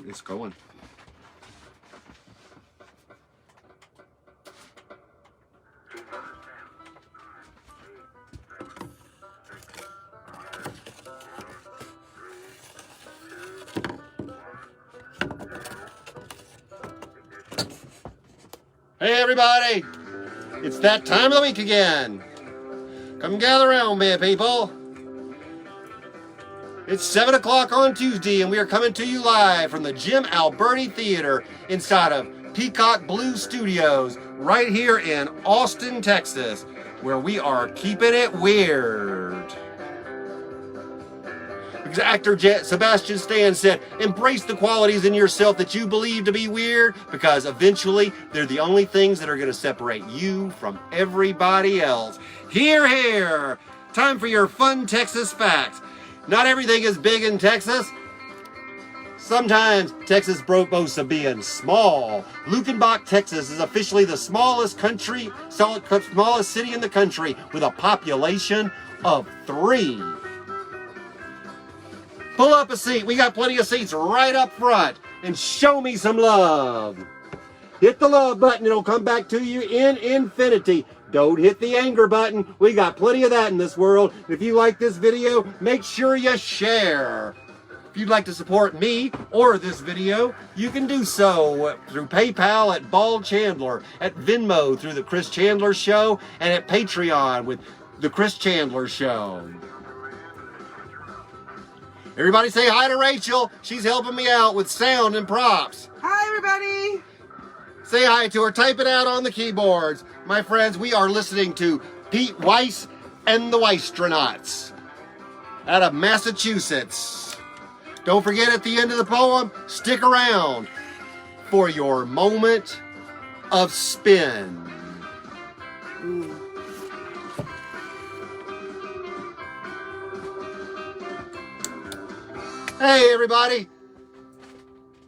It's going. Hey everybody, it's that time of the week again. Come gather around me, people. It's 7 o'clock on Tuesday, and we are coming to you live from the Jim Alberti Theater inside of Peacock Blue Studios, right here in Austin, Texas, where we are keeping it weird. Actor Sebastian Stan said, embrace the qualities in yourself that you believe to be weird, because eventually they're the only things that are going to separate you from everybody else. Hear, hear! Time for your fun Texas facts. Not everything is big in Texas. Sometimes Texas boasts of being small. Lukenbach, Texas is officially the smallest city in the country with a population of 3. Pull up a seat. We got plenty of seats right up front. And show me some love. Hit the love button. It'll come back to you in infinity. Don't hit the anger button. We got plenty of that in this world. If you like this video, make sure you share. If you'd like to support me or this video, you can do so through PayPal at Bald Chandler, at Venmo through The Chris Chandler Show, and at Patreon with The Chris Chandler Show. Everybody say hi to Rachel. She's helping me out with sound and props. Hi, everybody. Say hi to her. Type it out on the keyboards. My friends, we are listening to Pete Weiss and the Weistronauts out of Massachusetts. Don't forget, at the end of the poem, stick around for your moment of spin. Hey, everybody.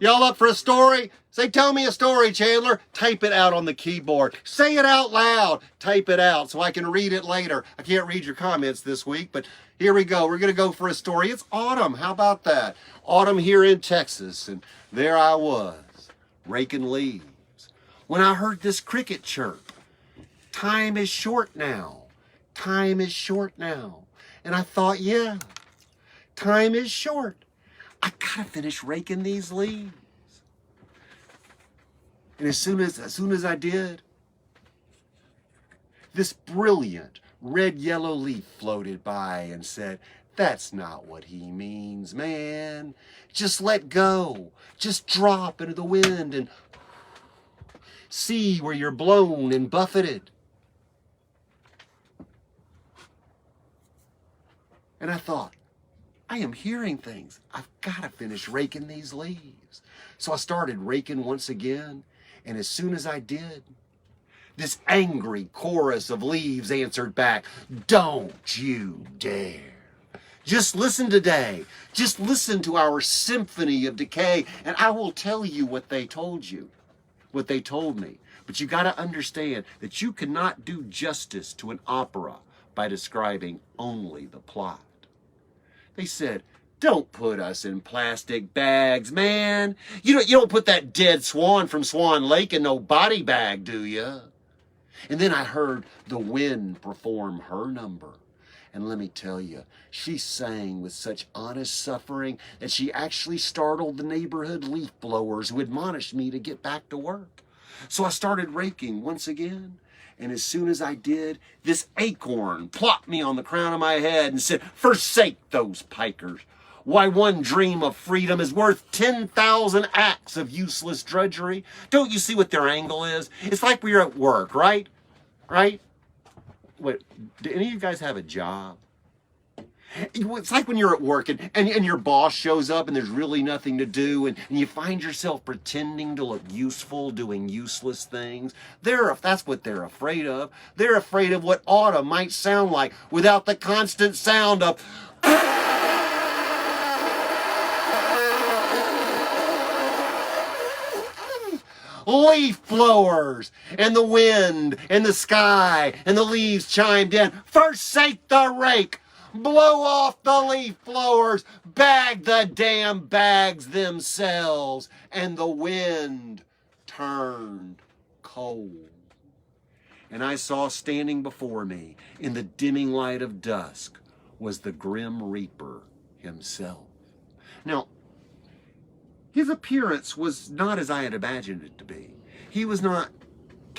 Y'all up for a story? Say, tell me a story, Chandler. Type it out on the keyboard. Say it out loud. Type it out so I can read it later. I can't read your comments this week, but here we go. We're going to go for a story. It's autumn. How about that? Autumn here in Texas, and there I was, raking leaves, when I heard this cricket chirp. Time is short now. Time is short now. And I thought, yeah, time is short. I gotta finish raking these leaves. And as soon as I did, this brilliant red-yellow leaf floated by and said, that's not what he means, man. Just let go. Just drop into the wind and see where you're blown and buffeted. And I thought, I am hearing things. I've got to finish raking these leaves. So I started raking once again, and as soon as I did, this angry chorus of leaves answered back, don't you dare. Just listen today. Just listen to our symphony of decay, and I will tell you what they told you, what they told me. But you got to understand that you cannot do justice to an opera by describing only the plot. They said, don't put us in plastic bags, man. You don't put that dead swan from Swan Lake in no body bag, do you? And then I heard the wind perform her number. And let me tell you, she sang with such honest suffering that she actually startled the neighborhood leaf blowers who admonished me to get back to work. So I started raking once again. And as soon as I did, this acorn plopped me on the crown of my head and said, forsake those pikers. Why, one dream of freedom is worth 10,000 acts of useless drudgery. Don't you see what their angle is? It's like we're at work, right? Right? Wait, do any of you guys have a job? It's like when you're at work and your boss shows up and there's really nothing to do and you find yourself pretending to look useful, doing useless things. That's what they're afraid of. They're afraid of what autumn might sound like without the constant sound of leaf blowers and the wind and the sky and the leaves chimed in. Forsake the rake. blow off the leaf blowers, bag the damn bags themselves, and the wind turned cold. And I saw standing before me in the dimming light of dusk was the Grim Reaper himself. Now, his appearance was not as I had imagined it to be. He was not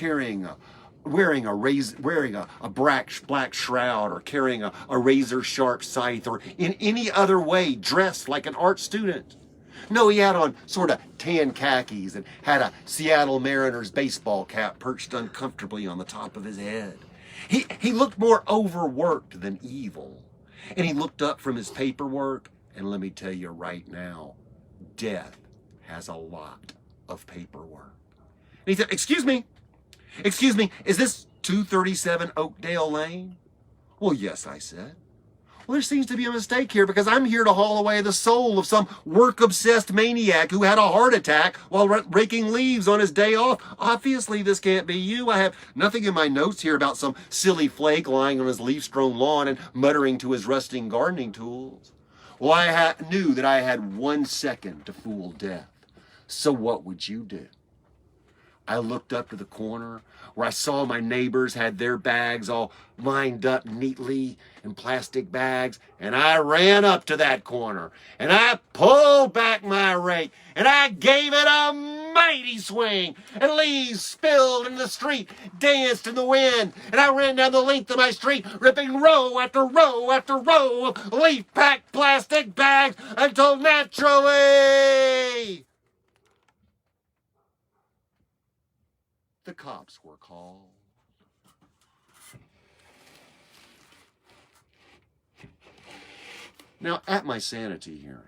wearing a black shroud or carrying a razor sharp scythe or in any other way dressed like an art student. No, he had on sort of tan khakis and had a Seattle Mariners baseball cap perched uncomfortably on the top of his head. He looked more overworked than evil. And he looked up from his paperwork, and let me tell you right now, death has a lot of paperwork. And he said, excuse me, is this 237 Oakdale Lane? Well, yes, I said. Well, there seems to be a mistake here because I'm here to haul away the soul of some work-obsessed maniac who had a heart attack while raking leaves on his day off. Obviously, this can't be you. I have nothing in my notes here about some silly flake lying on his leaf-strewn lawn and muttering to his rusting gardening tools. Well, I knew that I had 1 second to fool death. So what would you do? I looked up to the corner where I saw my neighbors had their bags all lined up neatly in plastic bags, and I ran up to that corner, and I pulled back my rake, and I gave it a mighty swing, and leaves spilled in the street, danced in the wind, and I ran down the length of my street, ripping row after row after row of leaf-packed plastic bags until naturally the cops were called. Now, at my sanity hearing,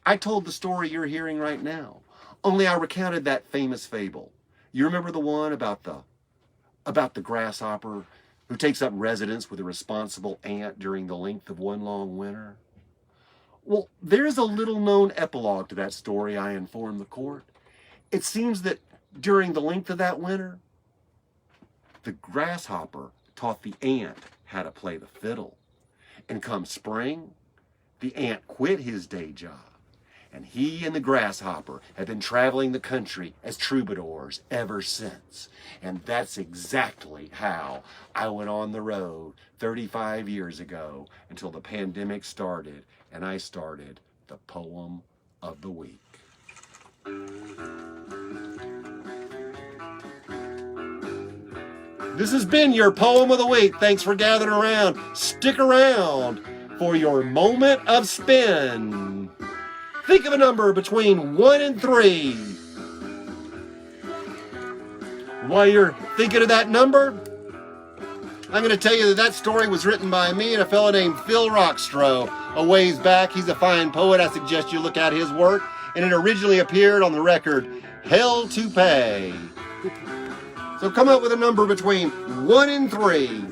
I told the story you're hearing right now, only I recounted that famous fable. You remember the one about the grasshopper who takes up residence with a responsible ant during the length of one long winter? Well, there's a little-known epilogue to that story, I informed the court. It seems that during the length of that winter, the grasshopper taught the ant how to play the fiddle. And come spring, the ant quit his day job. And he and the grasshopper have been traveling the country as troubadours ever since. And that's exactly how I went on the road 35 years ago until the pandemic started and I started the poem of the week. This has been your Poem of the Week. Thanks for gathering around. Stick around for your moment of spin. Think of a number between 1 and 3. While you're thinking of that number, I'm going to tell you that story was written by me and a fellow named Phil Rockstro a ways back. He's a fine poet. I suggest you look at his work. And it originally appeared on the record Hell to Pay. So come up with a number between 1 and 3.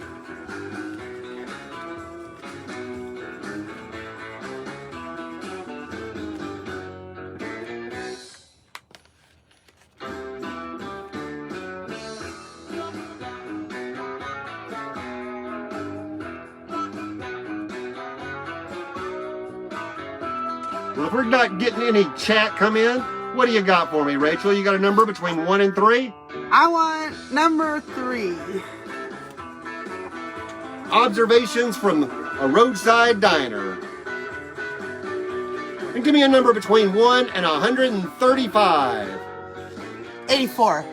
Well, if we're not getting any chat come in, what do you got for me, Rachel? You got a number between 1 and 3? I want number 3. Observations from a roadside diner. And give me a number between 1 and 135. 84.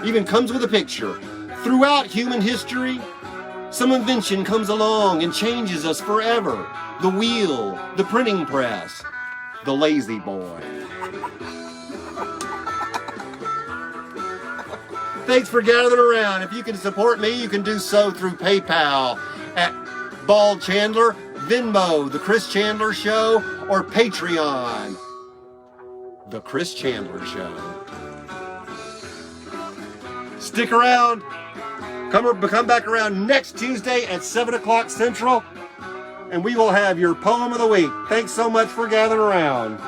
Even comes with a picture. Throughout human history, some invention comes along and changes us forever. The wheel, the printing press, the lazy boy. Thanks for gathering around. If you can support me, you can do so through PayPal at Bald Chandler, Venmo, The Chris Chandler Show, or Patreon, The Chris Chandler Show. Stick around. Come back around next Tuesday at 7 o'clock Central, and we will have your Poem of the Week. Thanks so much for gathering around.